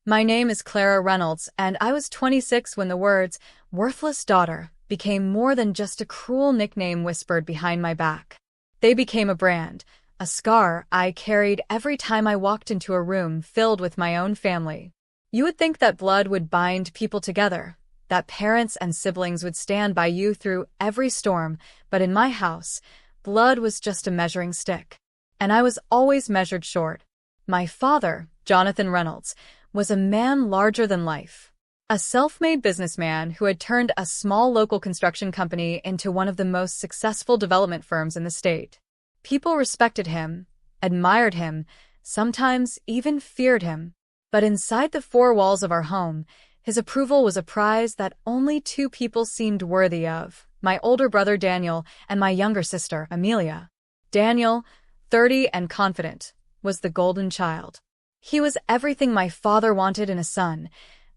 My name is Clara Reynolds, and I was 26 when the words, worthless daughter, became more than just a cruel nickname whispered behind my back. They became a brand, a scar I carried every time I walked into a room filled with my own family. You would think that blood would bind people together, that parents and siblings would stand by you through every storm, but in my house, blood was just a measuring stick. And I was always measured short. My father, Jonathan Reynolds, was a man larger than life. A self-made businessman who had turned a small local construction company into one of the most successful development firms in the state. People respected him, admired him, sometimes even feared him. But inside the four walls of our home, his approval was a prize that only two people seemed worthy of, my older brother Daniel and my younger sister, Amelia. Daniel, 30 and confident, was the golden child. He was everything my father wanted in a son,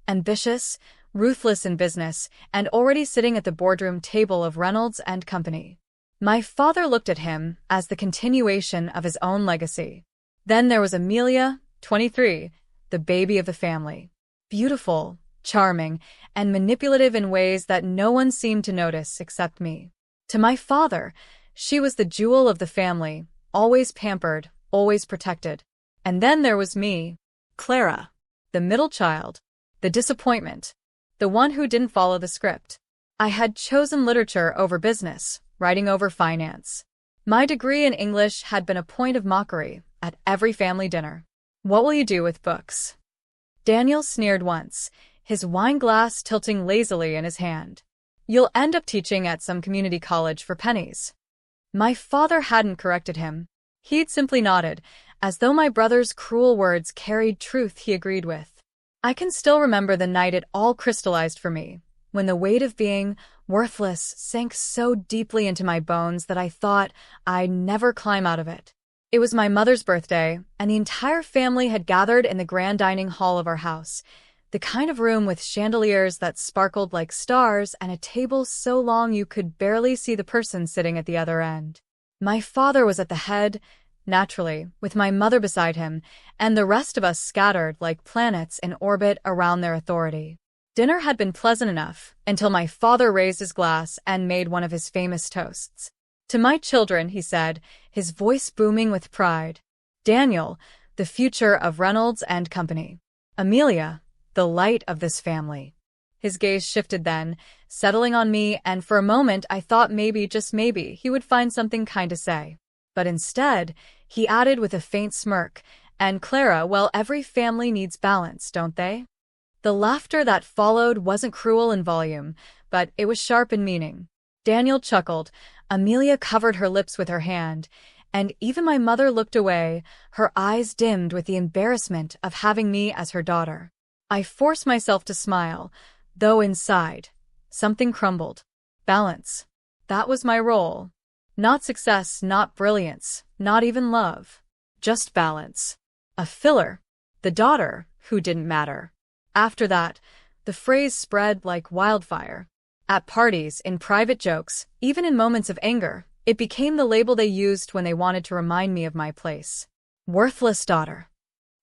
ambitious, ruthless in business, and already sitting at the boardroom table of Reynolds and Company. My father looked at him as the continuation of his own legacy. Then there was Amelia, 23, the baby of the family. Beautiful, charming, and manipulative in ways that no one seemed to notice except me. To my father, she was the jewel of the family, always pampered, always protected. And then there was me, Clara, the middle child, the disappointment, the one who didn't follow the script. I had chosen literature over business, writing over finance. My degree in English had been a point of mockery at every family dinner. What will you do with books? Daniel sneered once, his wine glass tilting lazily in his hand. You'll end up teaching at some community college for pennies. My father hadn't corrected him. He'd simply nodded, as though my brother's cruel words carried truth he agreed with. I can still remember the night it all crystallized for me, when the weight of being worthless sank so deeply into my bones that I thought I'd never climb out of it. It was my mother's birthday, and the entire family had gathered in the grand dining hall of our house, the kind of room with chandeliers that sparkled like stars and a table so long you could barely see the person sitting at the other end. My father was at the head, naturally, with my mother beside him, and the rest of us scattered like planets in orbit around their authority. Dinner had been pleasant enough until my father raised his glass and made one of his famous toasts. To my children, he said, his voice booming with pride. Daniel, the future of Reynolds and Company. Amelia, the light of this family. His gaze shifted then, settling on me, and for a moment I thought maybe, just maybe, he would find something kind to say. But instead, he added with a faint smirk, and Clara, well, every family needs balance, don't they? The laughter that followed wasn't cruel in volume, but it was sharp in meaning. Daniel chuckled, Amelia covered her lips with her hand, and even my mother looked away, her eyes dimmed with the embarrassment of having me as her daughter. I forced myself to smile, though inside, something crumbled. Balance. That was my role. Not success, not brilliance, not even love. Just balance. A filler. The daughter who didn't matter. After that, the phrase spread like wildfire. At parties, in private jokes, even in moments of anger, it became the label they used when they wanted to remind me of my place. Worthless daughter.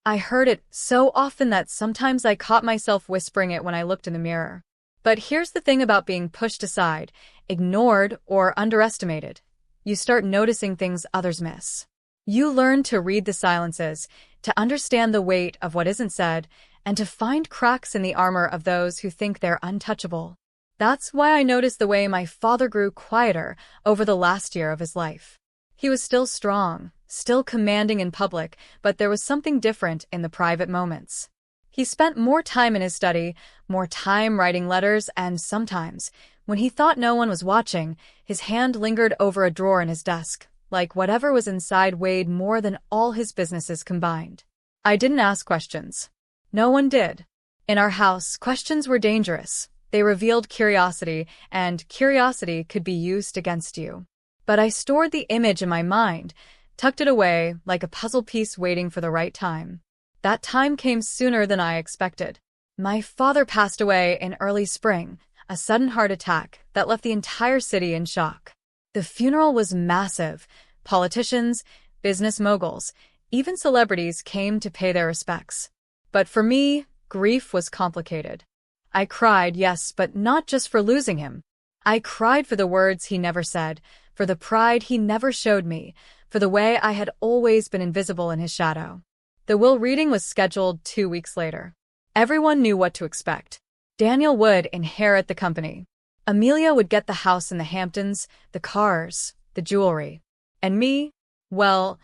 I heard it so often that sometimes I caught myself whispering it when I looked in the mirror. But here's the thing about being pushed aside, ignored, or underestimated. You start noticing things others miss. You learn to read the silences, to understand the weight of what isn't said, and to find cracks in the armor of those who think they're untouchable. That's why I noticed the way my father grew quieter over the last year of his life. He was still strong, still commanding in public, but there was something different in the private moments. He spent more time in his study, more time writing letters, and sometimes, when he thought no one was watching, his hand lingered over a drawer in his desk, like whatever was inside weighed more than all his businesses combined. I didn't ask questions. No one did. In our house, questions were dangerous. They revealed curiosity, and curiosity could be used against you. But I stored the image in my mind, tucked it away like a puzzle piece waiting for the right time. That time came sooner than I expected. My father passed away in early spring, a sudden heart attack that left the entire city in shock. The funeral was massive. Politicians, business moguls, even celebrities came to pay their respects. But for me, Grief was complicated. I cried, yes, but not just for losing him. I cried for the words he never said, for the pride he never showed me, for the way I had always been invisible in his shadow. The will reading was scheduled 2 weeks later. Everyone knew what to expect. Daniel would inherit the company. Amelia would get the house in the Hamptons, the cars, the jewelry. And me? Well,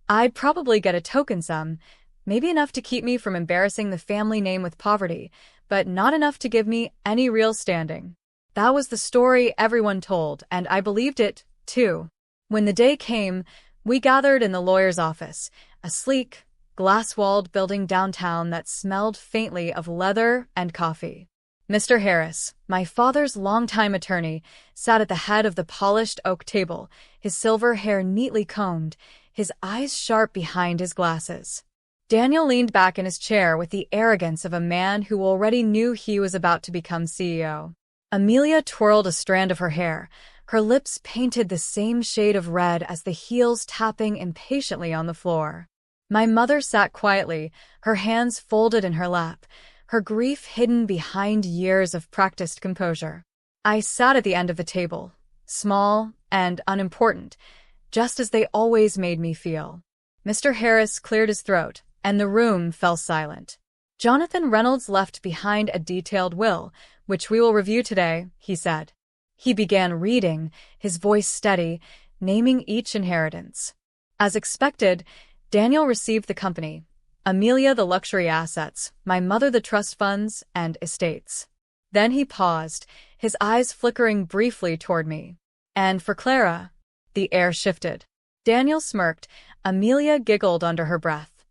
I'd probably get a token sum, maybe enough to keep me from embarrassing the family name with poverty, but not enough to give me any real standing. That was the story everyone told, and I believed it, too. When the day came, we gathered in the lawyer's office, a sleek, glass-walled building downtown that smelled faintly of leather and coffee. Mr. Harris, my father's longtime attorney, sat at the head of the polished oak table, his silver hair neatly combed, his eyes sharp behind his glasses. Daniel leaned back in his chair with the arrogance of a man who already knew he was about to become CEO. Amelia twirled a strand of her hair, her lips painted the same shade of red as the heels tapping impatiently on the floor. My mother sat quietly, her hands folded in her lap, her grief hidden behind years of practiced composure. I sat at the end of the table, small and unimportant, just as they always made me feel. Mr. Harris cleared his throat, and the room fell silent. Jonathan Reynolds left behind a detailed will, which we will review today, he said. He began reading, his voice steady, naming each inheritance. As expected, Daniel received the company, Amelia the luxury assets, my mother the trust funds and estates. Then he paused, his eyes flickering briefly toward me. And for Clara, the air shifted. Daniel smirked, Amelia giggled under her breath.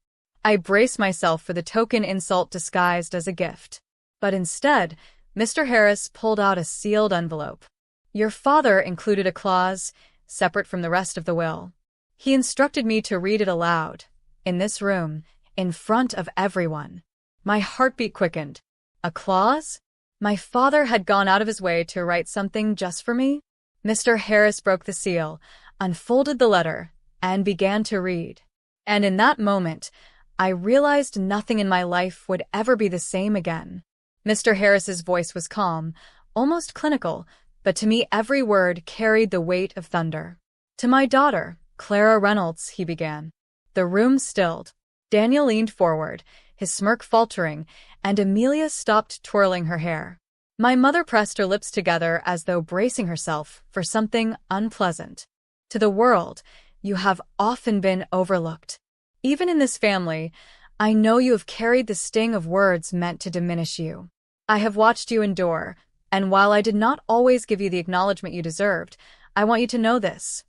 I braced myself for the token insult disguised as a gift. But instead, Mr. Harris pulled out a sealed envelope. Your father included a clause, separate from the rest of the will. He instructed me to read it aloud, in this room, in front of everyone. My heartbeat quickened. A clause? My father had gone out of his way to write something just for me? Mr. Harris broke the seal, unfolded the letter, and began to read. And in that moment, I realized nothing in my life would ever be the same again. Mr. Harris's voice was calm, almost clinical, but to me every word carried the weight of thunder. To my daughter, Clara Reynolds, he began. The room stilled. Daniel leaned forward, his smirk faltering, and Amelia stopped twirling her hair. My mother pressed her lips together as though bracing herself for something unpleasant. To the world, you have often been overlooked. Even in this family, I know you have carried the sting of words meant to diminish you. I have watched you endure, and while I did not always give you the acknowledgement you deserved, I want you to know this.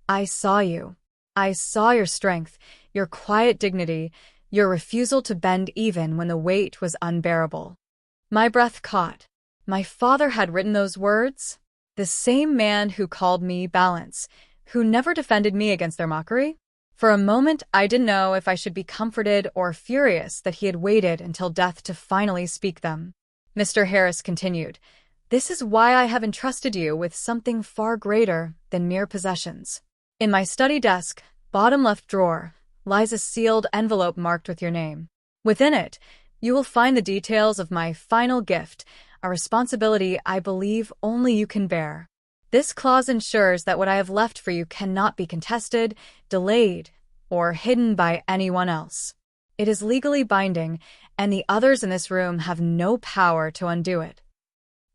I saw you. I saw your strength, your quiet dignity, your refusal to bend even when the weight was unbearable. My breath caught. My father had written those words? The same man who called me balance, who never defended me against their mockery? For a moment, I didn't know if I should be comforted or furious that he had waited until death to finally speak them. Mr. Harris continued, This is why I have entrusted you with something far greater than mere possessions. In my study desk, bottom left drawer, lies a sealed envelope marked with your name. Within it, you will find the details of my final gift, a responsibility I believe only you can bear. This clause ensures that what I have left for you cannot be contested, delayed, or hidden by anyone else. It is legally binding, and the others in this room have no power to undo it.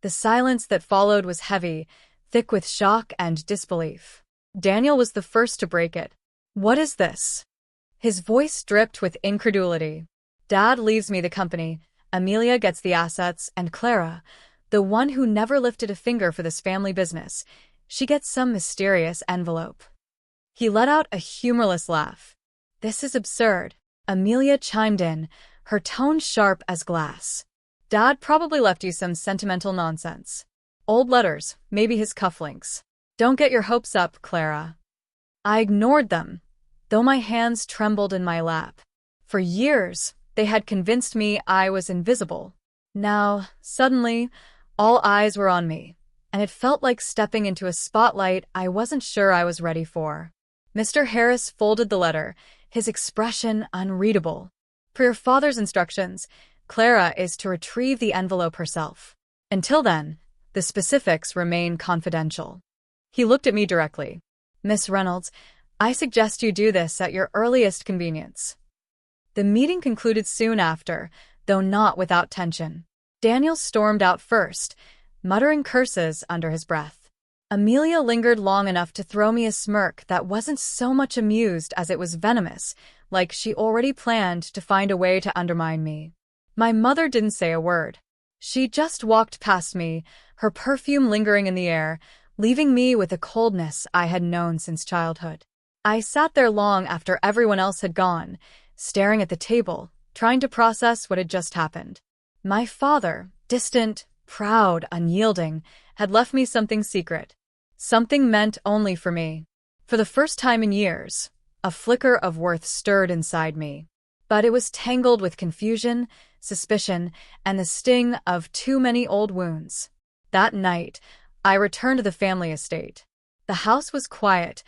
The silence that followed was heavy, thick with shock and disbelief. Daniel was the first to break it. What is this? His voice dripped with incredulity. Dad leaves me the company, Amelia gets the assets, and Clara, the one who never lifted a finger for this family business, she gets some mysterious envelope. He let out a humorless laugh. This is absurd. Amelia chimed in, her tone sharp as glass. Dad probably left you some sentimental nonsense. Old letters, maybe his cufflinks. Don't get your hopes up, Clara. I ignored them, though my hands trembled in my lap. For years, they had convinced me I was invisible. Now, suddenly, all eyes were on me, and it felt like stepping into a spotlight I wasn't sure I was ready for. Mr. Harris folded the letter, his expression unreadable. Per your father's instructions, Clara is to retrieve the envelope herself. Until then, the specifics remain confidential. He looked at me directly. Miss Reynolds, I suggest you do this at your earliest convenience. The meeting concluded soon after, though not without tension. Daniel stormed out first, muttering curses under his breath. Amelia lingered long enough to throw me a smirk that wasn't so much amused as it was venomous, like she already planned to find a way to undermine me. My mother didn't say a word. She just walked past me, her perfume lingering in the air, leaving me with a coldness I had known since childhood. I sat there long after everyone else had gone, staring at the table, trying to process what had just happened. My father, distant, proud, unyielding, had left me something secret. Something meant only for me. For the first time in years, a flicker of worth stirred inside me. But it was tangled with confusion, suspicion, and the sting of too many old wounds. That night, I returned to the family estate. The house was quiet,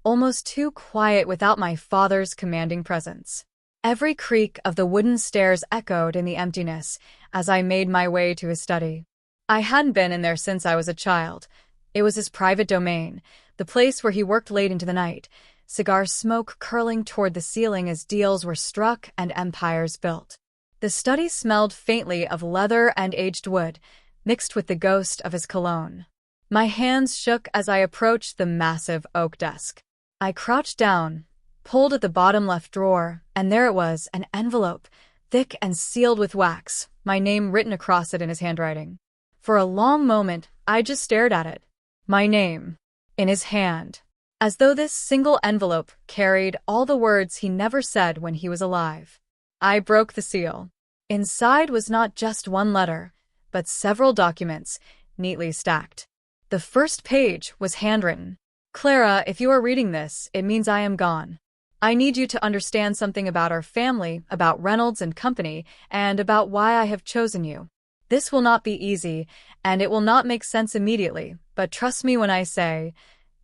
almost too quiet without my father's commanding presence. Every creak of the wooden stairs echoed in the emptiness as I made my way to his study. I hadn't been in there since I was a child. It was his private domain, the place where he worked late into the night, cigar smoke curling toward the ceiling as deals were struck and empires built. The study smelled faintly of leather and aged wood, mixed with the ghost of his cologne. My hands shook as I approached the massive oak desk. I crouched down, pulled at the bottom left drawer, and there it was, an envelope, thick and sealed with wax, my name written across it in his handwriting. For a long moment, I just stared at it. My name, in his hand, as though this single envelope carried all the words he never said when he was alive. I broke the seal. Inside was not just one letter, but several documents, neatly stacked. The first page was handwritten. Clara, if you are reading this, it means I am gone. I need you to understand something about our family, about Reynolds and Company, and about why I have chosen you. This will not be easy, and it will not make sense immediately, but trust me when I say,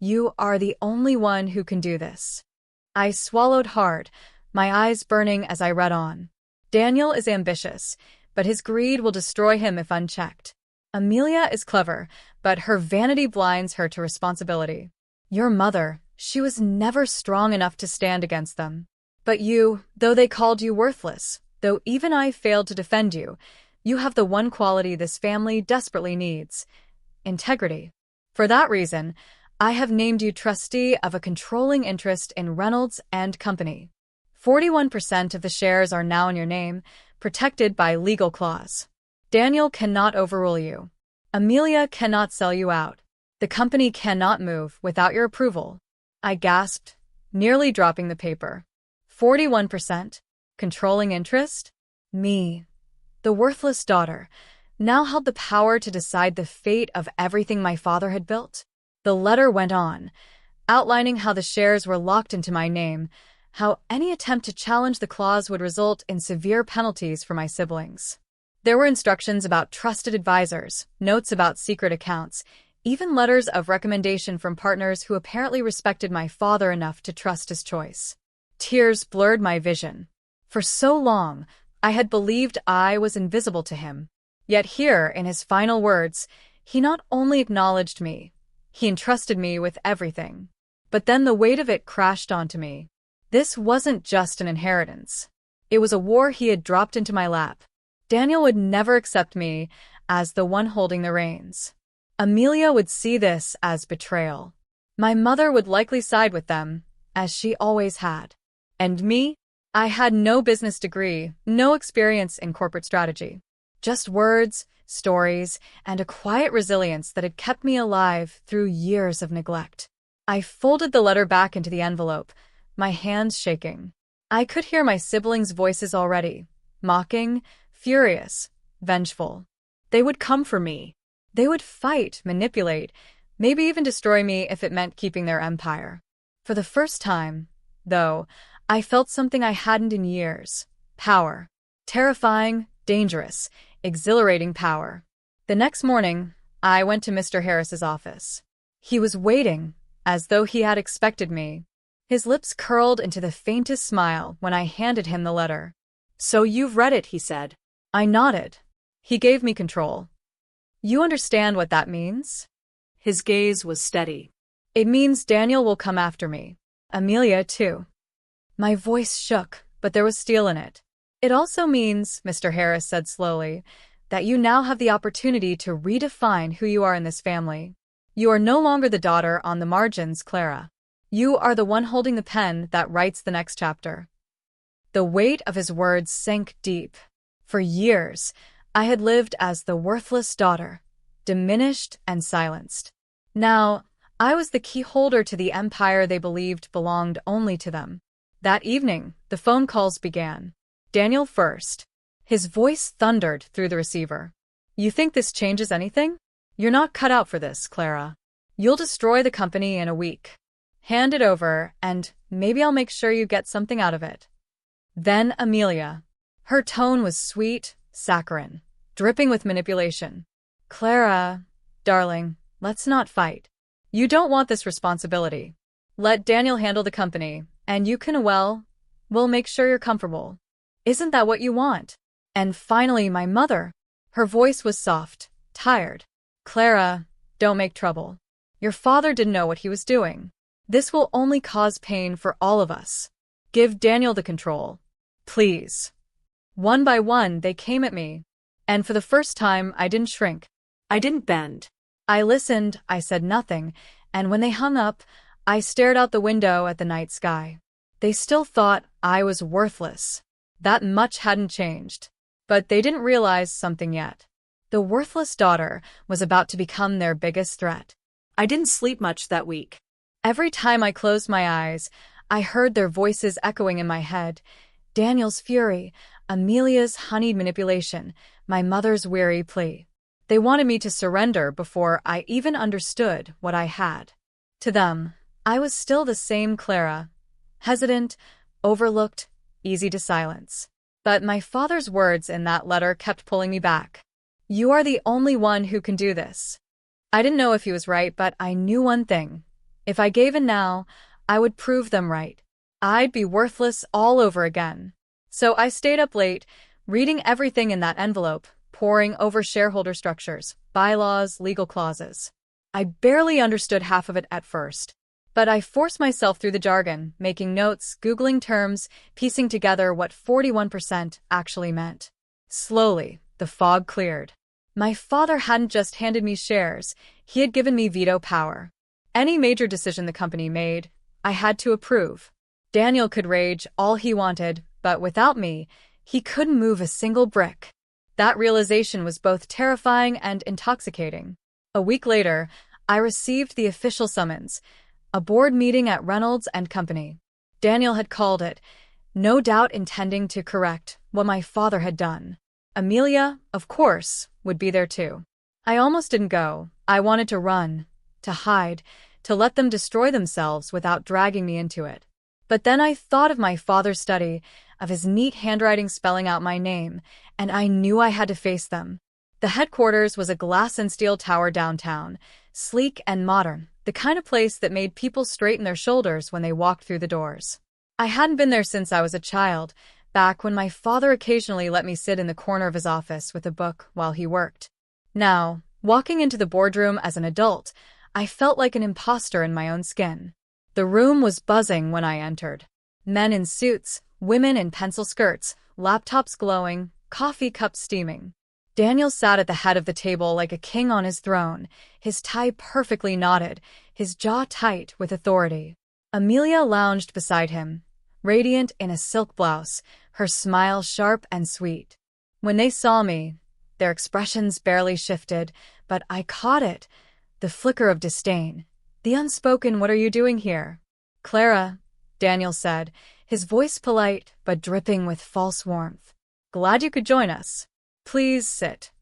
you are the only one who can do this. I swallowed hard, my eyes burning as I read on. Daniel is ambitious, but his greed will destroy him if unchecked. Amelia is clever, but her vanity blinds her to responsibility. Your mother, she was never strong enough to stand against them. But you, though they called you worthless, though even I failed to defend you, you have the one quality this family desperately needs: integrity. For that reason, I have named you trustee of a controlling interest in Reynolds and Company. 41% of the shares are now in your name, protected by legal clause. Daniel cannot overrule you. Amelia cannot sell you out. The company cannot move without your approval. I gasped, nearly dropping the paper. 41%? Controlling interest? Me, the worthless daughter, now held the power to decide the fate of everything my father had built. The letter went on, outlining how the shares were locked into my name, how any attempt to challenge the clause would result in severe penalties for my siblings. There were instructions about trusted advisors, notes about secret accounts, even letters of recommendation from partners who apparently respected my father enough to trust his choice. Tears blurred my vision. For so long, I had believed I was invisible to him. Yet here, in his final words, he not only acknowledged me, he entrusted me with everything. But then the weight of it crashed onto me. This wasn't just an inheritance. It was a war he had dropped into my lap. Daniel would never accept me as the one holding the reins. Amelia would see this as betrayal. My mother would likely side with them, as she always had. And me? I had no business degree, no experience in corporate strategy. Just words, stories, and a quiet resilience that had kept me alive through years of neglect. I folded the letter back into the envelope, my hands shaking. I could hear my siblings' voices already, mocking, furious, vengeful. They would come for me. They would fight, manipulate, maybe even destroy me if it meant keeping their empire. For the first time, though, I felt something I hadn't in years: power. Terrifying, dangerous, exhilarating power. The next morning, I went to Mr. Harris's office. He was waiting, as though he had expected me. His lips curled into the faintest smile when I handed him the letter. "So you've read it," he said. I nodded. He gave me control. You understand what that means? His gaze was steady. It means Daniel will come after me. Amelia, too. My voice shook, but there was steel in it. It also means, Mr. Harris said slowly, that you now have the opportunity to redefine who you are in this family. You are no longer the daughter on the margins, Clara. You are the one holding the pen that writes the next chapter. The weight of his words sank deep. For years, I had lived as the worthless daughter, diminished and silenced. Now, I was the key holder to the empire they believed belonged only to them. That evening, the phone calls began. Daniel first. His voice thundered through the receiver. You think this changes anything? You're not cut out for this, Clara. You'll destroy the company in a week. Hand it over, and maybe I'll make sure you get something out of it. Then Amelia. Her tone was sweet, saccharine, dripping with manipulation. Clara, darling, let's not fight. You don't want this responsibility. Let Daniel handle the company, and you can, we'll make sure you're comfortable. Isn't that what you want? And finally, my mother. Her voice was soft, tired. Clara, don't make trouble. Your father didn't know what he was doing. This will only cause pain for all of us. Give Daniel the control. Please. One by one, they came at me. And for the first time, I didn't shrink. I didn't bend. I listened, I said nothing, and when they hung up, I stared out the window at the night sky. They still thought I was worthless. That much hadn't changed. But they didn't realize something yet. The worthless daughter was about to become their biggest threat. I didn't sleep much that week. Every time I closed my eyes, I heard their voices echoing in my head. Daniel's fury, Amelia's honeyed manipulation, my mother's weary plea. They wanted me to surrender before I even understood what I had. To them, I was still the same Clara, hesitant, overlooked, easy to silence. But my father's words in that letter kept pulling me back. You are the only one who can do this. I didn't know if he was right, but I knew one thing. If I gave in now, I would prove them right. I'd be worthless all over again. So I stayed up late, reading everything in that envelope, poring over shareholder structures, bylaws, legal clauses. I barely understood half of it at first. But I forced myself through the jargon, making notes, Googling terms, piecing together what 41% actually meant. Slowly, the fog cleared. My father hadn't just handed me shares, he had given me veto power. Any major decision the company made, I had to approve. Daniel could rage all he wanted, but without me, he couldn't move a single brick. That realization was both terrifying and intoxicating. A week later, I received the official summons. A board meeting at Reynolds and Company. Daniel had called it, no doubt intending to correct what my father had done. Amelia, of course, would be there too. I almost didn't go. I wanted to run, to hide, to let them destroy themselves without dragging me into it. But then I thought of my father's study, of his neat handwriting spelling out my name, and I knew I had to face them. The headquarters was a glass and steel tower downtown, sleek and modern, the kind of place that made people straighten their shoulders when they walked through the doors. I hadn't been there since I was a child, back when my father occasionally let me sit in the corner of his office with a book while he worked. Now, walking into the boardroom as an adult, I felt like an imposter in my own skin. The room was buzzing when I entered. Men in suits, women in pencil skirts, laptops glowing, coffee cups steaming. Daniel sat at the head of the table like a king on his throne, his tie perfectly knotted, his jaw tight with authority. Amelia lounged beside him, radiant in a silk blouse, her smile sharp and sweet. When they saw me, their expressions barely shifted, but I caught it, the flicker of disdain, the unspoken "What are you doing here?" Clara, Daniel said, his voice polite but dripping with false warmth. Glad you could join us. Please sit.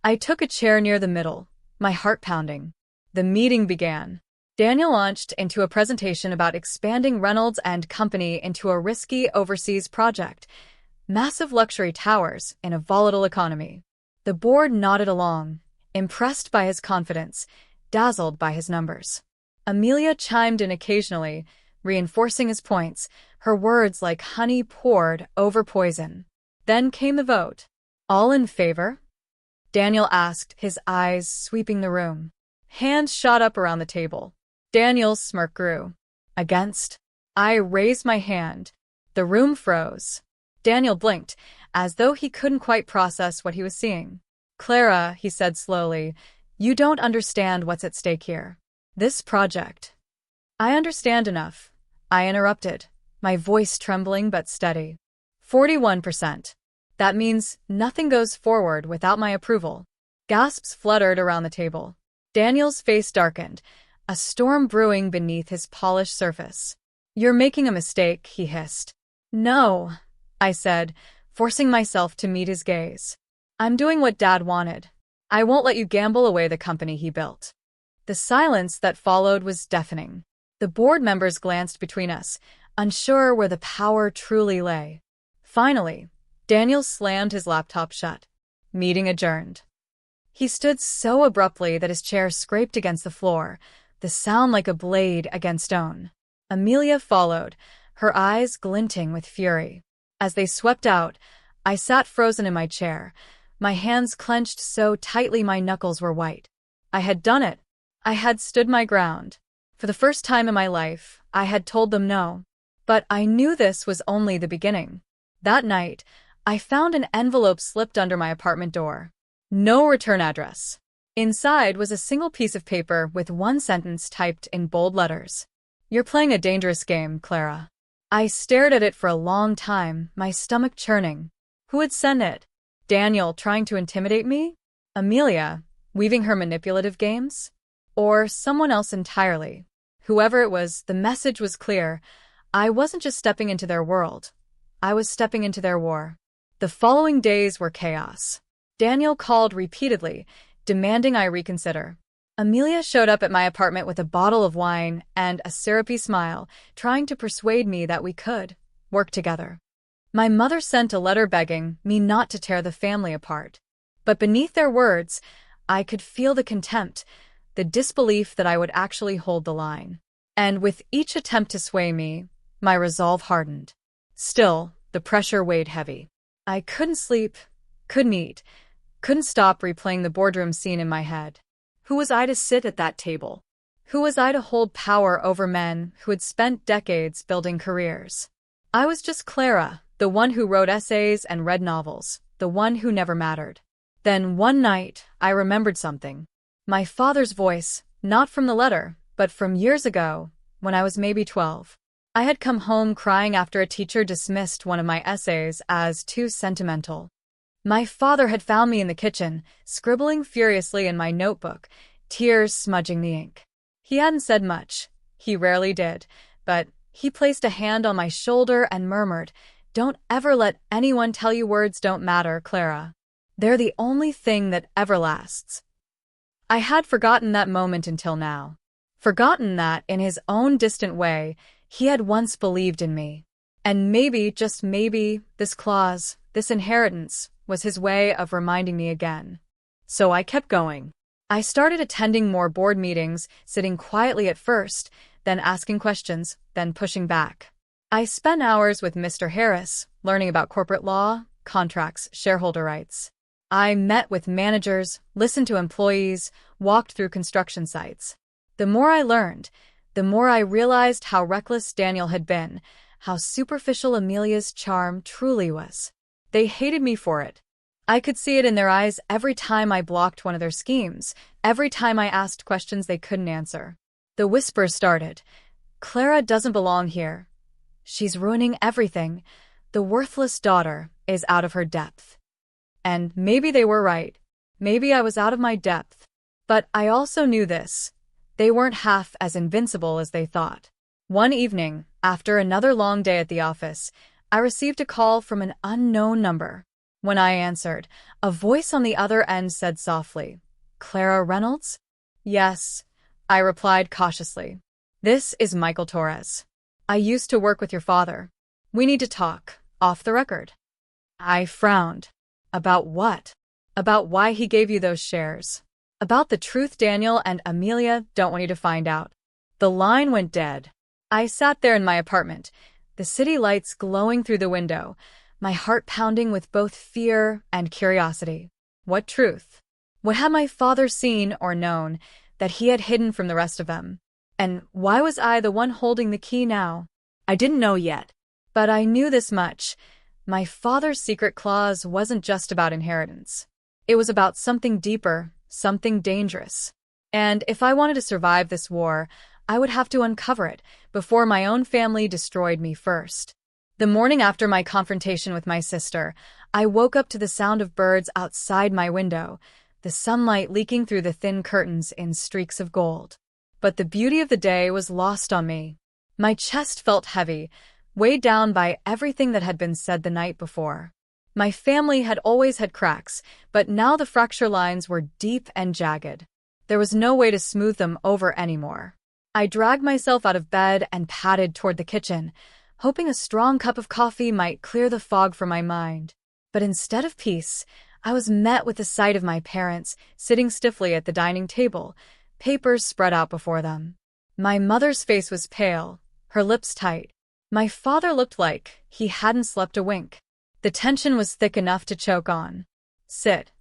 I took a chair near the middle, my heart pounding. The meeting began. Daniel launched into a presentation about expanding Reynolds and Company into a risky overseas project, massive luxury towers in a volatile economy. The board nodded along, impressed by his confidence, dazzled by his numbers. Amelia chimed in occasionally, reinforcing his points, her words like honey poured over poison. Then came the vote. All in favor? Daniel asked, his eyes sweeping the room. Hands shot up around the table. Daniel's smirk grew. Against? I raised my hand. The room froze. Daniel blinked, as though he couldn't quite process what he was seeing. Clara, he said slowly, you don't understand what's at stake here. This project. I understand enough. I interrupted, my voice trembling but steady. 41%. That means nothing goes forward without my approval. Gasps fluttered around the table. Daniel's face darkened, a storm brewing beneath his polished surface. You're making a mistake, he hissed. No, I said, forcing myself to meet his gaze. I'm doing what Dad wanted. I won't let you gamble away the company he built. The silence that followed was deafening. The board members glanced between us, unsure where the power truly lay. Finally, Daniel slammed his laptop shut. Meeting adjourned. He stood so abruptly that his chair scraped against the floor, the sound like a blade against stone. Amelia followed, her eyes glinting with fury. As they swept out, I sat frozen in my chair, my hands clenched so tightly my knuckles were white. I had done it. I had stood my ground. For the first time in my life, I had told them no. But I knew this was only the beginning. That night, I found an envelope slipped under my apartment door. No return address. Inside was a single piece of paper with one sentence typed in bold letters. You're playing a dangerous game, Clara. I stared at it for a long time, my stomach churning. Who had sent it? Daniel trying to intimidate me? Amelia, weaving her manipulative games? Or someone else entirely? Whoever it was, the message was clear. I wasn't just stepping into their world. I was stepping into their war. The following days were chaos. Daniel called repeatedly, demanding I reconsider. Amelia showed up at my apartment with a bottle of wine and a syrupy smile, trying to persuade me that we could work together. My mother sent a letter begging me not to tear the family apart. But beneath their words, I could feel the contempt, the disbelief that I would actually hold the line. And with each attempt to sway me, my resolve hardened. Still, the pressure weighed heavy. I couldn't sleep, couldn't eat, couldn't stop replaying the boardroom scene in my head. Who was I to sit at that table? Who was I to hold power over men who had spent decades building careers? I was just Clara, the one who wrote essays and read novels, the one who never mattered. Then one night, I remembered something. My father's voice, not from the letter, but from years ago, when I was maybe 12. I had come home crying after a teacher dismissed one of my essays as too sentimental. My father had found me in the kitchen, scribbling furiously in my notebook, tears smudging the ink. He hadn't said much. He rarely did, but he placed a hand on my shoulder and murmured, "Don't ever let anyone tell you words don't matter, Clara. They're the only thing that ever lasts." I had forgotten that moment until now. Forgotten that, in his own distant way, he had once believed in me. And maybe, just maybe, this clause, this inheritance, was his way of reminding me again. So I kept going. I started attending more board meetings, sitting quietly at first, then asking questions, then pushing back. I spent hours with Mr. Harris, learning about corporate law, contracts, shareholder rights. I met with managers, listened to employees, walked through construction sites. The more I learned, the more I realized how reckless Daniel had been, how superficial Amelia's charm truly was. They hated me for it. I could see it in their eyes every time I blocked one of their schemes, every time I asked questions they couldn't answer. The whispers started. Clara doesn't belong here. She's ruining everything. The worthless daughter is out of her depth. And maybe they were right. Maybe I was out of my depth. But I also knew this. They weren't half as invincible as they thought. One evening, after another long day at the office, I received a call from an unknown number. When I answered, a voice on the other end said softly, "Clara Reynolds?" "Yes," I replied cautiously. "This is Michael Torres. I used to work with your father. We need to talk, off the record." I frowned. About what? About why he gave you those shares. About the truth Daniel and Amelia don't want you to find out. The line went dead. I sat there in my apartment, the city lights glowing through the window, my heart pounding with both fear and curiosity. What truth? What had my father seen or known that he had hidden from the rest of them? And why was I the one holding the key now? I didn't know yet. But I knew this much. My father's secret clause wasn't just about inheritance. It was about something deeper, something dangerous. And if I wanted to survive this war, I would have to uncover it before my own family destroyed me first. The morning after my confrontation with my sister, I woke up to the sound of birds outside my window, the sunlight leaking through the thin curtains in streaks of gold. But the beauty of the day was lost on me. My chest felt heavy, weighed down by everything that had been said the night before. My family had always had cracks, but now the fracture lines were deep and jagged. There was no way to smooth them over anymore. I dragged myself out of bed and padded toward the kitchen, hoping a strong cup of coffee might clear the fog from my mind. But instead of peace, I was met with the sight of my parents sitting stiffly at the dining table, papers spread out before them. My mother's face was pale, her lips tight. My father looked like he hadn't slept a wink. The tension was thick enough to choke on. "Sit,"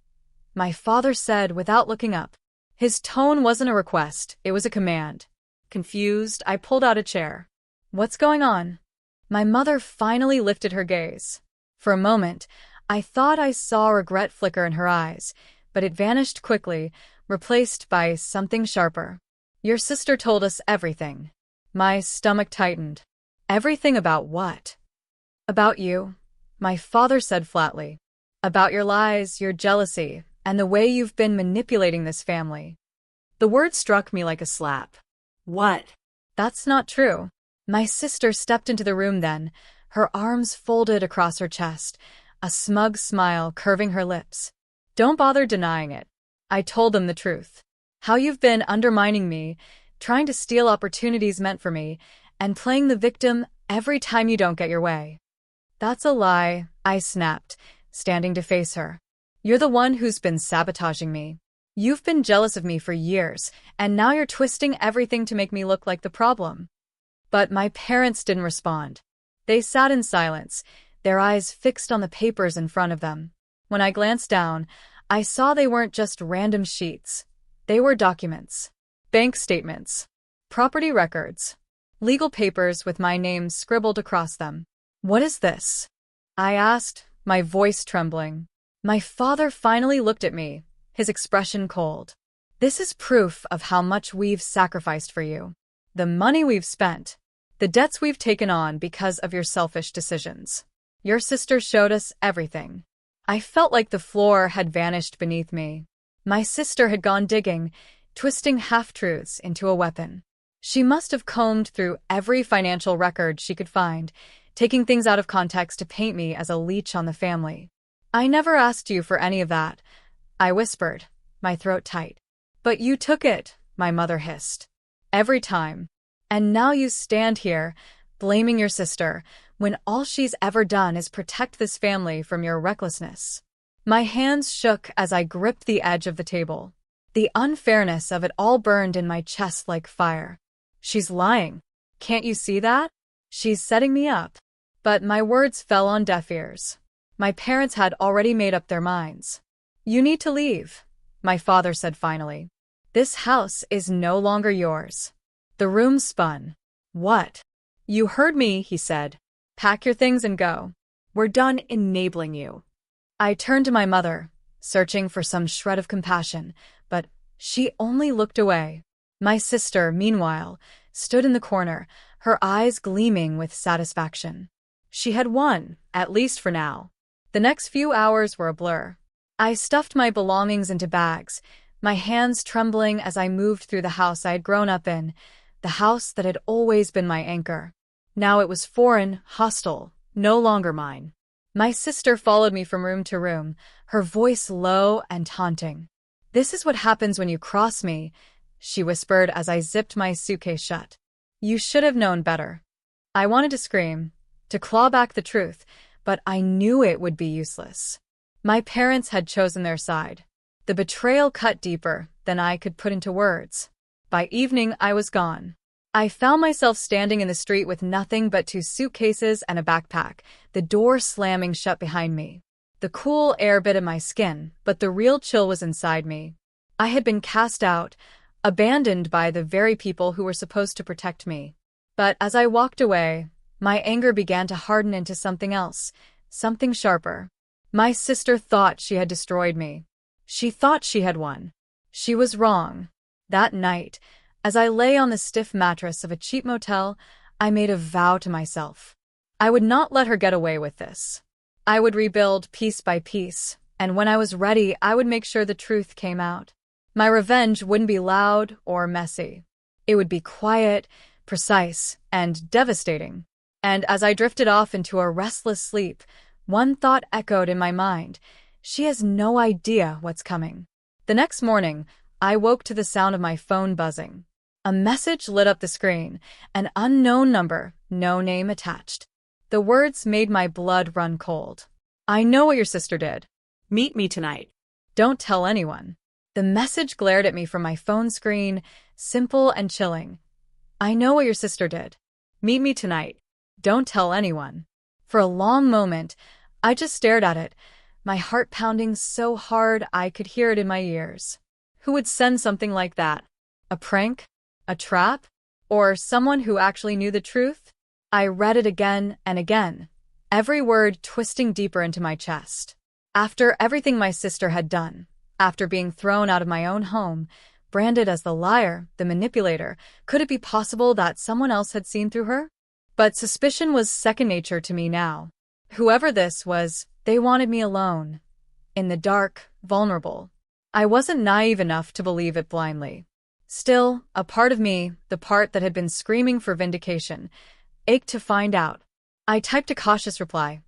my father said without looking up. His tone wasn't a request, it was a command. Confused, I pulled out a chair. "What's going on?" My mother finally lifted her gaze. For a moment, I thought I saw regret flicker in her eyes, but it vanished quickly, replaced by something sharper. "Your sister told us everything." My stomach tightened. "Everything about what?" "About you," my father said flatly. "About your lies, your jealousy, and the way you've been manipulating this family." The word struck me like a slap. What? "That's not true." My sister stepped into the room then, her arms folded across her chest, a smug smile curving her lips. "Don't bother denying it." I told them the truth. "How you've been undermining me, trying to steal opportunities meant for me, and playing the victim every time you don't get your way." "That's a lie," I snapped, standing to face her. "You're the one who's been sabotaging me. You've been jealous of me for years, and now you're twisting everything to make me look like the problem." But my parents didn't respond. They sat in silence, their eyes fixed on the papers in front of them. When I glanced down, I saw they weren't just random sheets. They were documents. Bank statements. Property records. Legal papers with my name scribbled across them. "What is this?" I asked, my voice trembling. My father finally looked at me, his expression cold. "This is proof of how much we've sacrificed for you. The money we've spent. The debts we've taken on because of your selfish decisions. Your sister showed us everything." I felt like the floor had vanished beneath me. My sister had gone digging, twisting half-truths into a weapon. She must have combed through every financial record she could find, taking things out of context to paint me as a leech on the family. "I never asked you for any of that," I whispered, my throat tight. "But you took it," my mother hissed. "Every time. And now you stand here, blaming your sister, when all she's ever done is protect this family from your recklessness." My hands shook as I gripped the edge of the table. The unfairness of it all burned in my chest like fire. "She's lying. Can't you see that? She's setting me up." But my words fell on deaf ears. My parents had already made up their minds. "You need to leave," my father said finally. "This house is no longer yours." The room spun. "What?" "You heard me," he said. "Pack your things and go. We're done enabling you." I turned to my mother, searching for some shred of compassion, but she only looked away. My sister, meanwhile, stood in the corner, her eyes gleaming with satisfaction. She had won, at least for now. The next few hours were a blur. I stuffed my belongings into bags, my hands trembling as I moved through the house I had grown up in, the house that had always been my anchor. Now it was foreign, hostile, no longer mine. My sister followed me from room to room, her voice low and taunting. "This is what happens when you cross me," she whispered as I zipped my suitcase shut. "You should have known better." I wanted to scream, to claw back the truth, but I knew it would be useless. My parents had chosen their side. The betrayal cut deeper than I could put into words. By evening, I was gone. I found myself standing in the street with nothing but 2 suitcases and a backpack, the door slamming shut behind me. The cool air bit at my skin, but the real chill was inside me. I had been cast out, abandoned by the very people who were supposed to protect me. But as I walked away, my anger began to harden into something else, something sharper. My sister thought she had destroyed me. She thought she had won. She was wrong. That night, as I lay on the stiff mattress of a cheap motel, I made a vow to myself. I would not let her get away with this. I would rebuild piece by piece, and when I was ready, I would make sure the truth came out. My revenge wouldn't be loud or messy. It would be quiet, precise, and devastating. And as I drifted off into a restless sleep, one thought echoed in my mind: she has no idea what's coming. The next morning, I woke to the sound of my phone buzzing. A message lit up the screen, an unknown number, no name attached. The words made my blood run cold. I know what your sister did. Meet me tonight. Don't tell anyone. The message glared at me from my phone screen, simple and chilling. I know what your sister did. Meet me tonight. Don't tell anyone. For a long moment, I just stared at it, my heart pounding so hard I could hear it in my ears. Who would send something like that? A prank? A trap? Or someone who actually knew the truth? I read it again and again, every word twisting deeper into my chest. After everything my sister had done, after being thrown out of my own home, branded as the liar, the manipulator, could it be possible that someone else had seen through her? But suspicion was second nature to me now. Whoever this was, they wanted me alone. In the dark, vulnerable. I wasn't naive enough to believe it blindly. Still, a part of me, the part that had been screaming for vindication, ached to find out. I typed a cautious reply.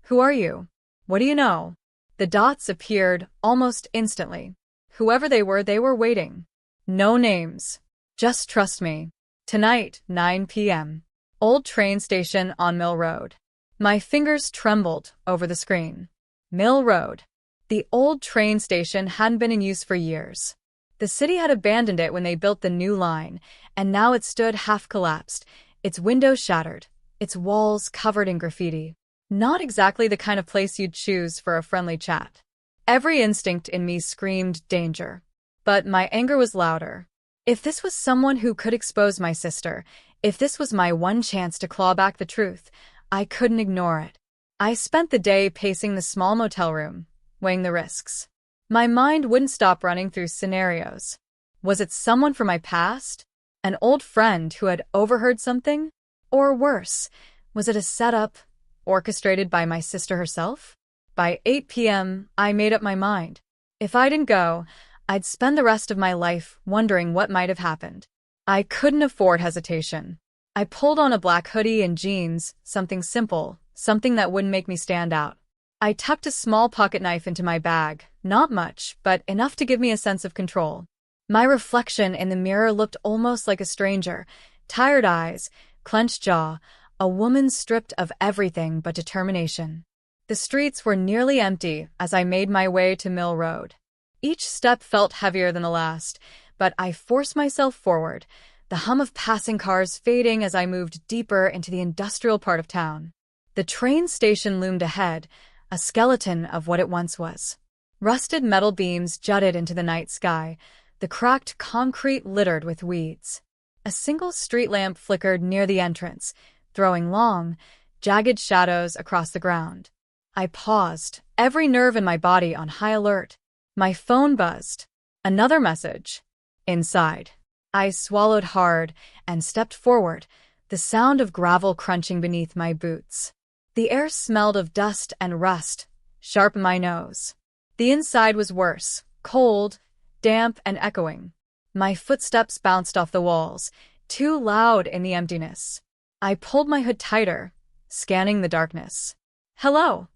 Who are you? What do you know? The dots appeared almost instantly. Whoever they were waiting. No names. Just trust me. Tonight, 9 p.m. Old train station on Mill Road. My fingers trembled over the screen. Mill Road. The old train station hadn't been in use for years. The city had abandoned it when they built the new line, and now it stood half-collapsed, its windows shattered, its walls covered in graffiti. Not exactly the kind of place you'd choose for a friendly chat. Every instinct in me screamed danger. But my anger was louder. If this was someone who could expose my sister, if this was my one chance to claw back the truth, I couldn't ignore it. I spent the day pacing the small motel room, weighing the risks. My mind wouldn't stop running through scenarios. Was it someone from my past? An old friend who had overheard something? Or worse, was it a setup, orchestrated by my sister herself? By 8 p.m., I made up my mind. If I didn't go, I'd spend the rest of my life wondering what might have happened. I couldn't afford hesitation. I pulled on a black hoodie and jeans, something simple, something that wouldn't make me stand out. I tucked a small pocket knife into my bag, not much, but enough to give me a sense of control. My reflection in the mirror looked almost like a stranger, tired eyes, clenched jaw, a woman stripped of everything but determination. The streets were nearly empty as I made my way to Mill Road. Each step felt heavier than the last, but I forced myself forward, the hum of passing cars fading as I moved deeper into the industrial part of town. The train station loomed ahead, a skeleton of what it once was. Rusted metal beams jutted into the night sky, the cracked concrete littered with weeds. A single street lamp flickered near the entrance, throwing long, jagged shadows across the ground. I paused, every nerve in my body on high alert. My phone buzzed. Another message. Inside. I swallowed hard and stepped forward, the sound of gravel crunching beneath my boots. The air smelled of dust and rust, sharp in my nose. The inside was worse, cold, damp, and echoing. My footsteps bounced off the walls, too loud in the emptiness. I pulled my hood tighter, scanning the darkness. Hello.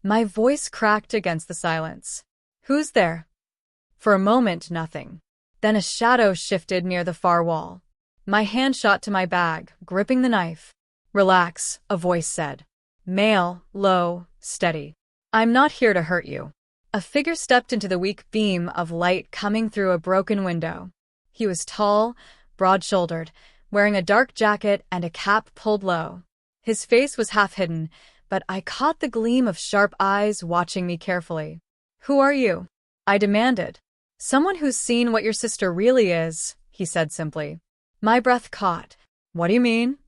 My voice cracked against the silence. Who's there? For a moment, nothing. Then a shadow shifted near the far wall. My hand shot to my bag, gripping the knife. Relax, a voice said. Male, low, steady. I'm not here to hurt you. A figure stepped into the weak beam of light coming through a broken window. He was tall, broad-shouldered, wearing a dark jacket and a cap pulled low. His face was half hidden, but I caught the gleam of sharp eyes watching me carefully. "Who are you?" I demanded. "Someone who's seen what your sister really is," he said simply. My breath caught. "What do you mean?"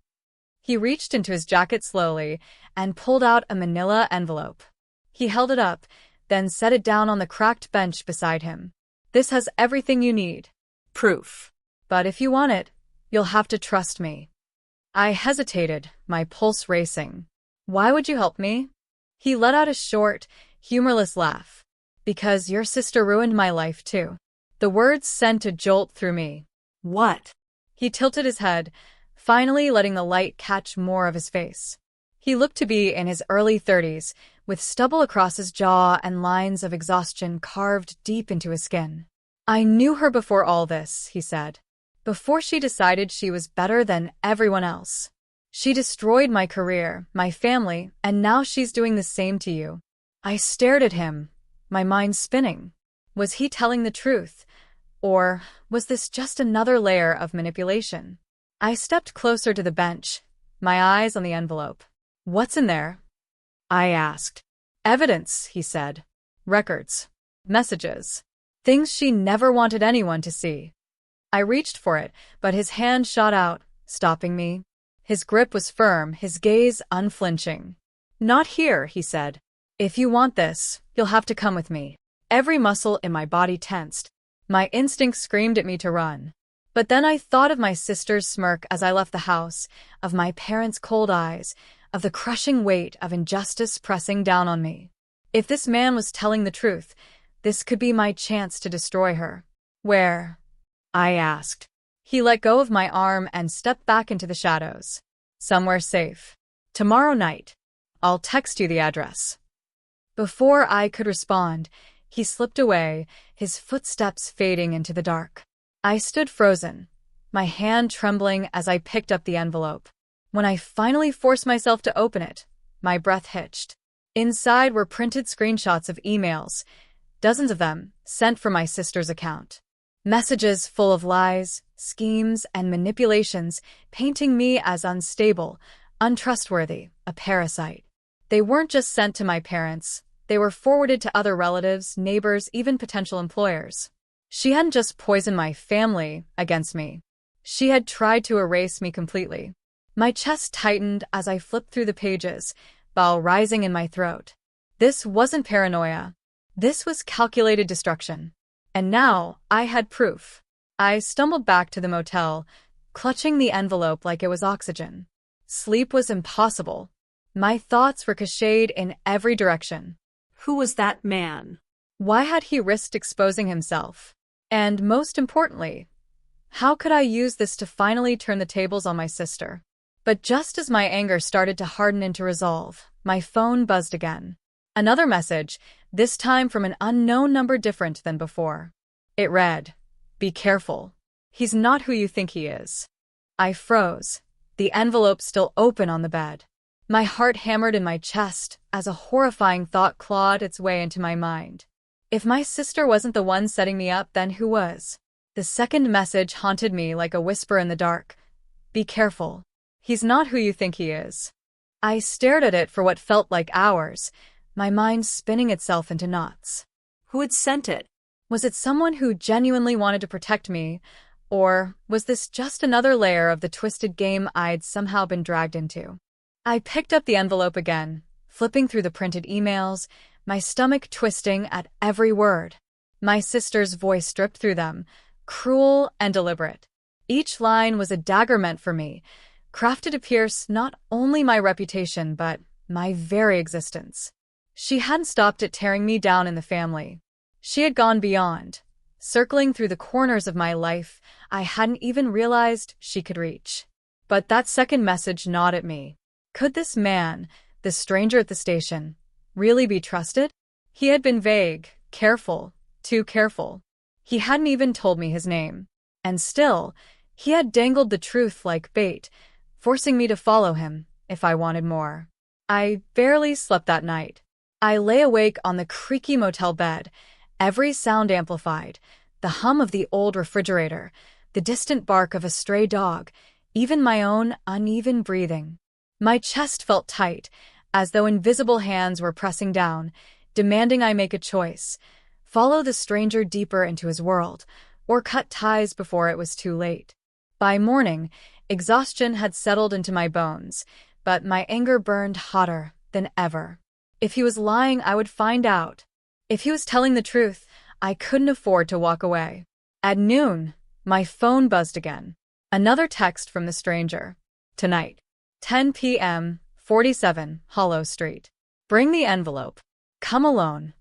He reached into his jacket slowly and pulled out a manila envelope. He held it up, then set it down on the cracked bench beside him. "This has everything you need." Proof. "But if you want it, you'll have to trust me." I hesitated, my pulse racing. "Why would you help me?" He let out a short, humorless laugh. "Because your sister ruined my life too." The words sent a jolt through me. What? He tilted his head, finally letting the light catch more of his face. He looked to be in his early 30s, with stubble across his jaw and lines of exhaustion carved deep into his skin. "I knew her before all this," he said. "Before she decided she was better than everyone else. She destroyed my career, my family, and now she's doing the same to you." I stared at him, my mind spinning. Was he telling the truth? Or was this just another layer of manipulation? I stepped closer to the bench, my eyes on the envelope. "What's in there?" I asked. "Evidence," he said. "Records. Messages. Things she never wanted anyone to see." I reached for it, but his hand shot out, stopping me. His grip was firm, his gaze unflinching. "Not here," he said. "If you want this, you'll have to come with me." Every muscle in my body tensed. My instinct screamed at me to run. But then I thought of my sister's smirk as I left the house, of my parents' cold eyes, of the crushing weight of injustice pressing down on me. If this man was telling the truth, this could be my chance to destroy her. "Where?" I asked. He let go of my arm and stepped back into the shadows. "Somewhere safe. Tomorrow night. I'll text you the address." Before I could respond, he slipped away, his footsteps fading into the dark. I stood frozen, my hand trembling as I picked up the envelope. When I finally forced myself to open it, my breath hitched. Inside were printed screenshots of emails, dozens of them, sent from my sister's account. Messages full of lies, schemes, and manipulations, painting me as unstable, untrustworthy, a parasite. They weren't just sent to my parents. They were forwarded to other relatives, neighbors, even potential employers. She hadn't just poisoned my family against me. She had tried to erase me completely. My chest tightened as I flipped through the pages, bile rising in my throat. This wasn't paranoia. This was calculated destruction. And now I had proof. I stumbled back to the motel, clutching the envelope like it was oxygen. Sleep was impossible. My thoughts ricocheted in every direction. Who was that man? Why had he risked exposing himself? And most importantly, how could I use this to finally turn the tables on my sister? But just as my anger started to harden into resolve, my phone buzzed again. Another message, this time from an unknown number different than before. It read, "Be careful. He's not who you think he is." I froze, the envelope still open on the bed. My heart hammered in my chest as a horrifying thought clawed its way into my mind. If my sister wasn't the one setting me up, then who was? The second message haunted me like a whisper in the dark. "Be careful. He's not who you think he is." I stared at it for what felt like hours, my mind spinning itself into knots. Who had sent it? Was it someone who genuinely wanted to protect me, or was this just another layer of the twisted game I'd somehow been dragged into? I picked up the envelope again, flipping through the printed emails, my stomach twisting at every word. My sister's voice stripped through them, cruel and deliberate. Each line was a dagger meant for me, crafted to pierce not only my reputation but my very existence. She hadn't stopped at tearing me down in the family. She had gone beyond, circling through the corners of my life I hadn't even realized she could reach. But that second message gnawed at me. Could this man, the stranger at the station, really be trusted? He had been vague, careful, too careful. He hadn't even told me his name. And still, he had dangled the truth like bait, forcing me to follow him if I wanted more. I barely slept that night. I lay awake on the creaky motel bed, every sound amplified, the hum of the old refrigerator, the distant bark of a stray dog, even my own uneven breathing. My chest felt tight, as though invisible hands were pressing down, demanding I make a choice: follow the stranger deeper into his world, or cut ties before it was too late. By morning, exhaustion had settled into my bones, but my anger burned hotter than ever. If he was lying, I would find out. If he was telling the truth, I couldn't afford to walk away. At noon, my phone buzzed again. Another text from the stranger. Tonight, 10 p.m., 47, Hollow Street. Bring the envelope. Come alone.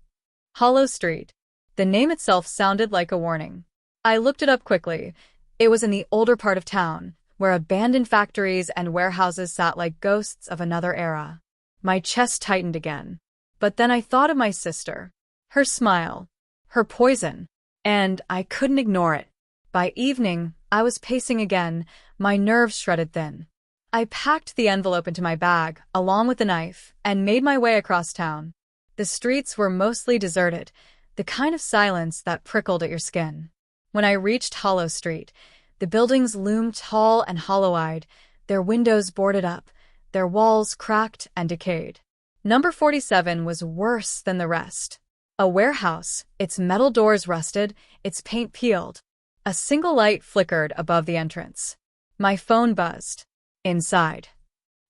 Hollow Street. The name itself sounded like a warning. I looked it up quickly. It was in the older part of town, where abandoned factories and warehouses sat like ghosts of another era. My chest tightened again. But then I thought of my sister. Her smile. Her poison. And I couldn't ignore it. By evening, I was pacing again, my nerves shredded thin. I packed the envelope into my bag, along with the knife, and made my way across town. The streets were mostly deserted, the kind of silence that prickled at your skin. When I reached Hollow Street, the buildings loomed tall and hollow-eyed, their windows boarded up, their walls cracked and decayed. Number 47 was worse than the rest. A warehouse, its metal doors rusted, its paint peeled. A single light flickered above the entrance. My phone buzzed. Inside.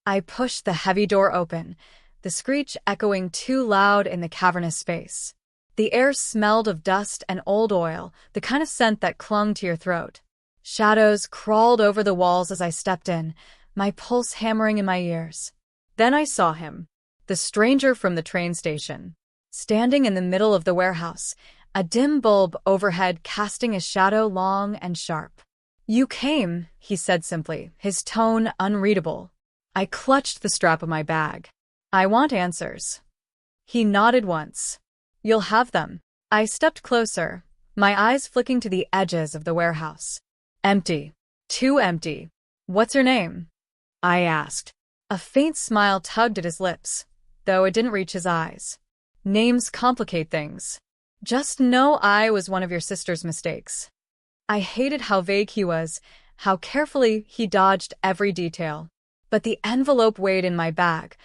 I pushed the heavy door open, the screech echoing too loud in the cavernous space. The air smelled of dust and old oil, the kind of scent that clung to your throat. Shadows crawled over the walls as I stepped in, my pulse hammering in my ears. Then I saw him, the stranger from the train station. Standing in the middle of the warehouse, a dim bulb overhead casting a shadow long and sharp. "You came," he said simply, his tone unreadable. I clutched the strap of my bag. "I want answers." He nodded once. "You'll have them." I stepped closer, my eyes flicking to the edges of the warehouse. Empty. Too empty. "What's her name?" I asked. A faint smile tugged at his lips, though it didn't reach his eyes. "Names complicate things. Just know I was one of your sister's mistakes." I hated how vague he was, how carefully he dodged every detail. But the envelope weighed in my bag,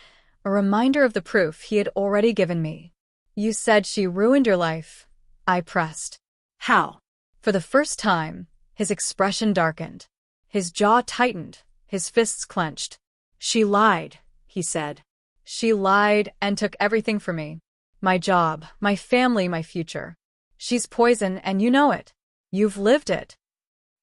a reminder of the proof he had already given me. "You said she ruined your life," I pressed. How? For the first time, his expression darkened. His jaw tightened, his fists clenched. "She lied," he said. "She lied and took everything from me. My job, my family, my future. She's poison, and you know it. You've lived it."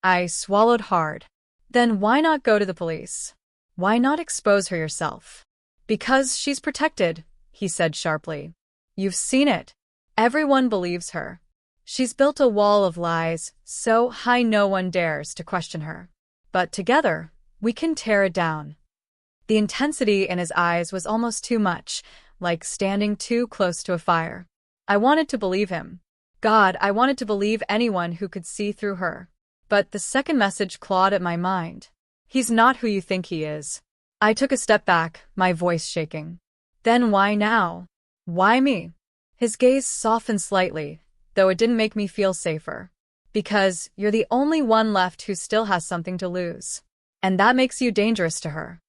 I swallowed hard. "Then why not go to the police? Why not expose her yourself?" "Because she's protected," he said sharply. "You've seen it. Everyone believes her. She's built a wall of lies, so high no one dares to question her. But together, we can tear it down." The intensity in his eyes was almost too much, like standing too close to a fire. I wanted to believe him. God, I wanted to believe anyone who could see through her. But the second message clawed at my mind. "He's not who you think he is." I took a step back, my voice shaking. "Then why now? Why me?" His gaze softened slightly, though it didn't make me feel safer. "Because you're the only one left who still has something to lose. And that makes you dangerous to her."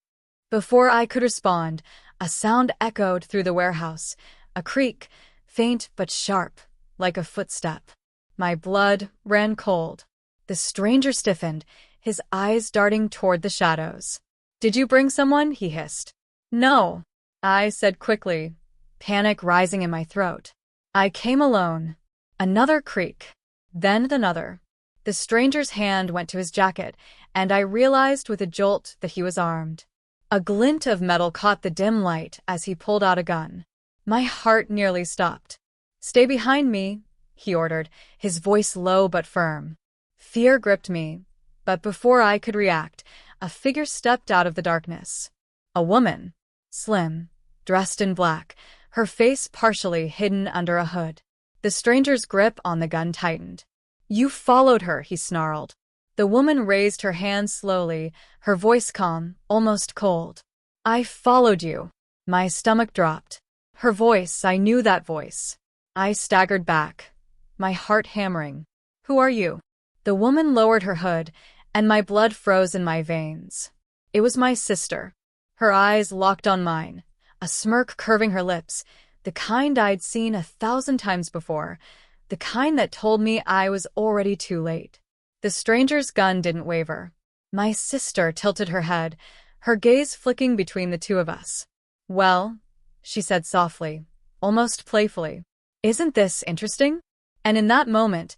Before I could respond, a sound echoed through the warehouse, a creak, faint but sharp, like a footstep. My blood ran cold. The stranger stiffened, his eyes darting toward the shadows. "Did you bring someone?" he hissed. "No," I said quickly, panic rising in my throat. "I came alone." Another creak. Then another. The stranger's hand went to his jacket, and I realized with a jolt that he was armed. A glint of metal caught the dim light as he pulled out a gun. My heart nearly stopped. "Stay behind me," he ordered, his voice low but firm. Fear gripped me, but before I could react, a figure stepped out of the darkness. A woman, slim, dressed in black, her face partially hidden under a hood. The stranger's grip on the gun tightened. "You followed her," he snarled. The woman raised her hand slowly, her voice calm, almost cold. "I followed you." My stomach dropped. Her voice, I knew that voice. I staggered back, my heart hammering. "Who are you?" The woman lowered her hood, and my blood froze in my veins. It was my sister. Her eyes locked on mine, a smirk curving her lips, the kind I'd seen 1,000 times before, the kind that told me I was already too late. The stranger's gun didn't waver. My sister tilted her head, her gaze flicking between the two of us. "Well," she said softly, almost playfully, "isn't this interesting?" And in that moment,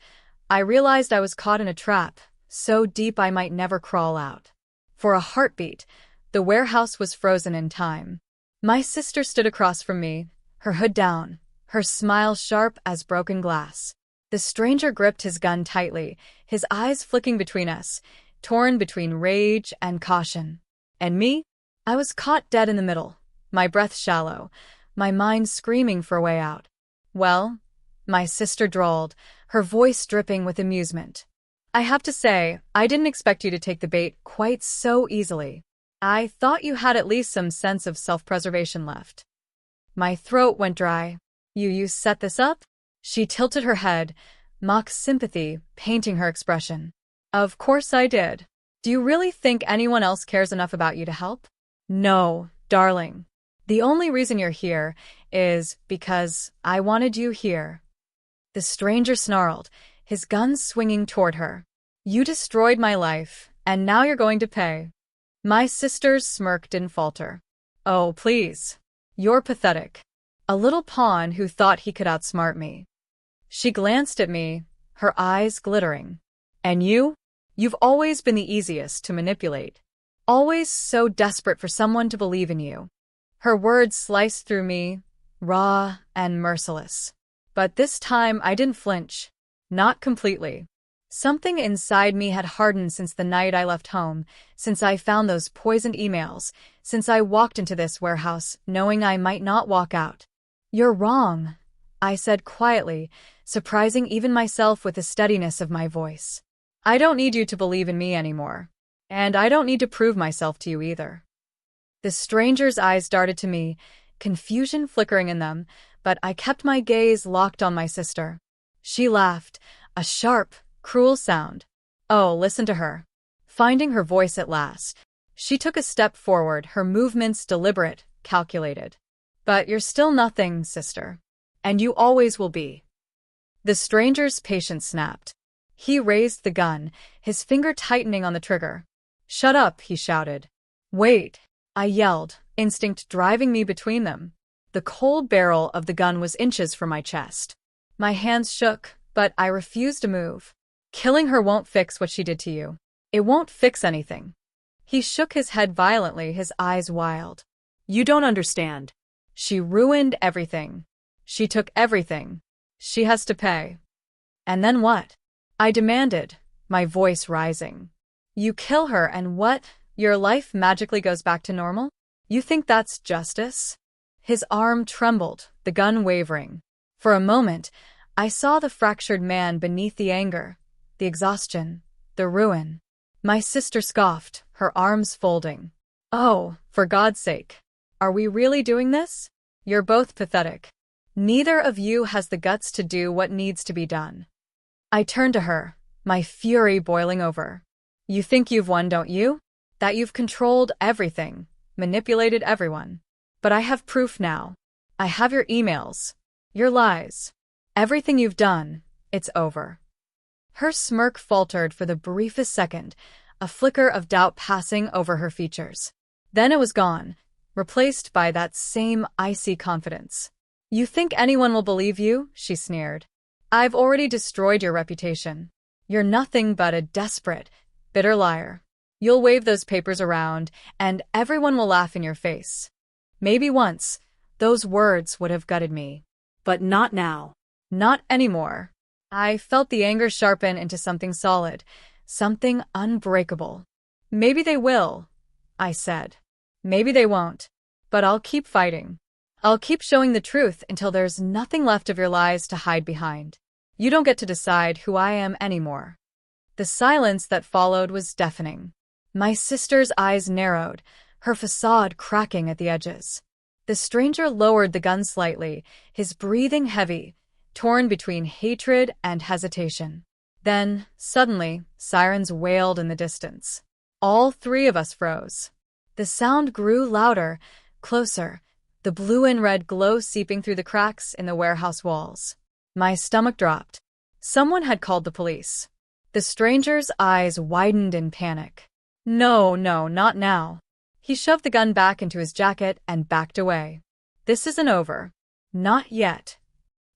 I realized I was caught in a trap, so deep I might never crawl out. For a heartbeat, the warehouse was frozen in time. My sister stood across from me, her hood down, her smile sharp as broken glass. The stranger gripped his gun tightly, his eyes flicking between us, torn between rage and caution. And me? I was caught dead in the middle, my breath shallow, my mind screaming for a way out. "Well," my sister drawled, her voice dripping with amusement, "I have to say, I didn't expect you to take the bait quite so easily. I thought you had at least some sense of self-preservation left." My throat went dry. You set this up?" She tilted her head, mock sympathy painting her expression. "Of course I did. Do you really think anyone else cares enough about you to help?" "No, darling. The only reason you're here is because I wanted you here." The stranger snarled, his gun swinging toward her. "You destroyed my life, and now you're going to pay." My sister's smirk didn't falter. "Oh, please. You're pathetic. A little pawn who thought he could outsmart me." She glanced at me, her eyes glittering. "And you? You've always been the easiest to manipulate. Always so desperate for someone to believe in you." Her words sliced through me, raw and merciless. But this time I didn't flinch. Not completely. Something inside me had hardened since the night I left home, since I found those poisoned emails, since I walked into this warehouse knowing I might not walk out. "You're wrong," I said quietly, surprising even myself with the steadiness of my voice. "I don't need you to believe in me anymore. And I don't need to prove myself to you either." The stranger's eyes darted to me, confusion flickering in them, but I kept my gaze locked on my sister. She laughed, a sharp, cruel sound. Oh, listen to her. Finding her voice at last, she took a step forward, her movements deliberate, calculated. "But you're still nothing, sister. And you always will be." The stranger's patience snapped. He raised the gun, his finger tightening on the trigger. "Shut up," he shouted. "Wait," I yelled, instinct driving me between them. The cold barrel of the gun was inches from my chest. My hands shook, but I refused to move. "Killing her won't fix what she did to you. It won't fix anything." He shook his head violently, his eyes wild. "You don't understand. She ruined everything. She took everything. She has to pay." "And then what?" I demanded, my voice rising. "You kill her and what? Your life magically goes back to normal? You think that's justice?" His arm trembled, the gun wavering. For a moment, I saw the fractured man beneath the anger, the exhaustion, the ruin. My sister scoffed, her arms folding. "Oh, for God's sake. Are we really doing this? You're both pathetic. Neither of you has the guts to do what needs to be done." I turned to her, my fury boiling over. "You think you've won, don't you? That you've controlled everything, manipulated everyone. But I have proof now. I have your emails, your lies. Everything you've done, it's over." Her smirk faltered for the briefest second, a flicker of doubt passing over her features. Then it was gone, replaced by that same icy confidence. "You think anyone will believe you?" she sneered. "I've already destroyed your reputation. You're nothing but a desperate, bitter liar. You'll wave those papers around, and everyone will laugh in your face." Maybe once, those words would have gutted me. But not now. Not anymore. I felt the anger sharpen into something solid, something unbreakable. "Maybe they will," I said. "Maybe they won't. But I'll keep fighting. I'll keep showing the truth until there's nothing left of your lies to hide behind. You don't get to decide who I am anymore." The silence that followed was deafening. My sister's eyes narrowed, her facade cracking at the edges. The stranger lowered the gun slightly, his breathing heavy, torn between hatred and hesitation. Then, suddenly, sirens wailed in the distance. All three of us froze. The sound grew louder, closer, the blue and red glow seeping through the cracks in the warehouse walls. My stomach dropped. Someone had called the police. The stranger's eyes widened in panic. No, no, not now. He shoved the gun back into his jacket and backed away. This isn't over. Not yet.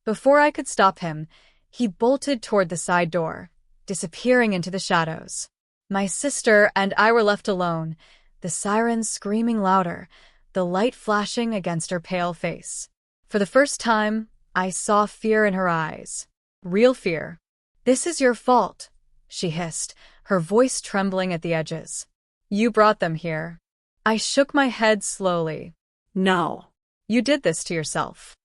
Before I could stop him, he bolted toward the side door, disappearing into the shadows. My sister and I were left alone, the sirens screaming louder, the light flashing against her pale face. For the first time, I saw fear in her eyes. Real fear. "This is your fault," she hissed, her voice trembling at the edges. "You brought them here." I shook my head slowly. No. "You did this to yourself."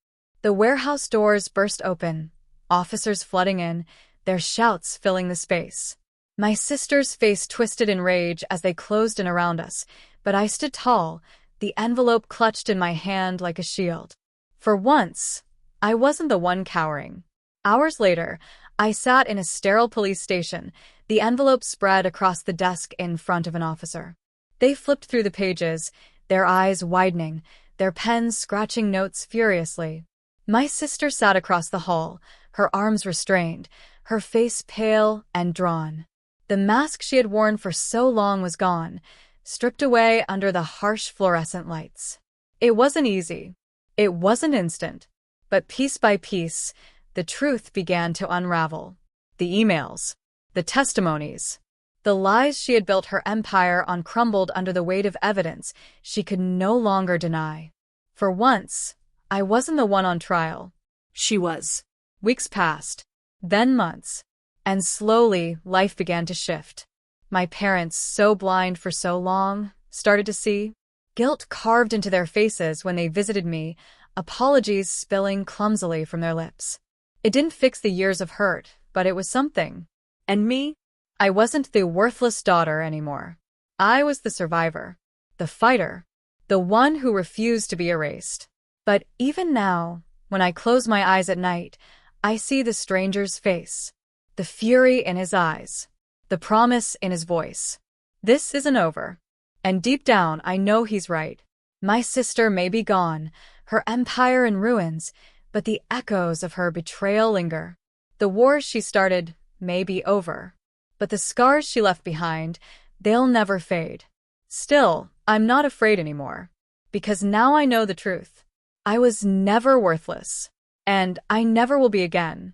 The warehouse doors burst open, officers flooding in, their shouts filling the space. My sister's face twisted in rage as they closed in around us, but I stood tall, the envelope clutched in my hand like a shield. For once, I wasn't the one cowering. Hours later, I sat in a sterile police station, the envelope spread across the desk in front of an officer. They flipped through the pages, their eyes widening, their pens scratching notes furiously. My sister sat across the hall, her arms restrained, her face pale and drawn. The mask she had worn for so long was gone, stripped away under the harsh fluorescent lights. It wasn't easy. It wasn't instant. But piece by piece, the truth began to unravel. The emails, the testimonies, the lies she had built her empire on crumbled under the weight of evidence she could no longer deny. For once, I wasn't the one on trial. She was. Weeks passed, then months, and slowly life began to shift. My parents, so blind for so long, started to see. Guilt carved into their faces when they visited me, apologies spilling clumsily from their lips. It didn't fix the years of hurt, but it was something. And me? I wasn't the worthless daughter anymore. I was the survivor, the fighter, the one who refused to be erased. But even now, when I close my eyes at night, I see the stranger's face, the fury in his eyes, the promise in his voice. This isn't over. And deep down, I know he's right. My sister may be gone, her empire in ruins, but the echoes of her betrayal linger. The wars she started may be over, but the scars she left behind, they'll never fade. Still, I'm not afraid anymore, because now I know the truth. I was never worthless, and I never will be again.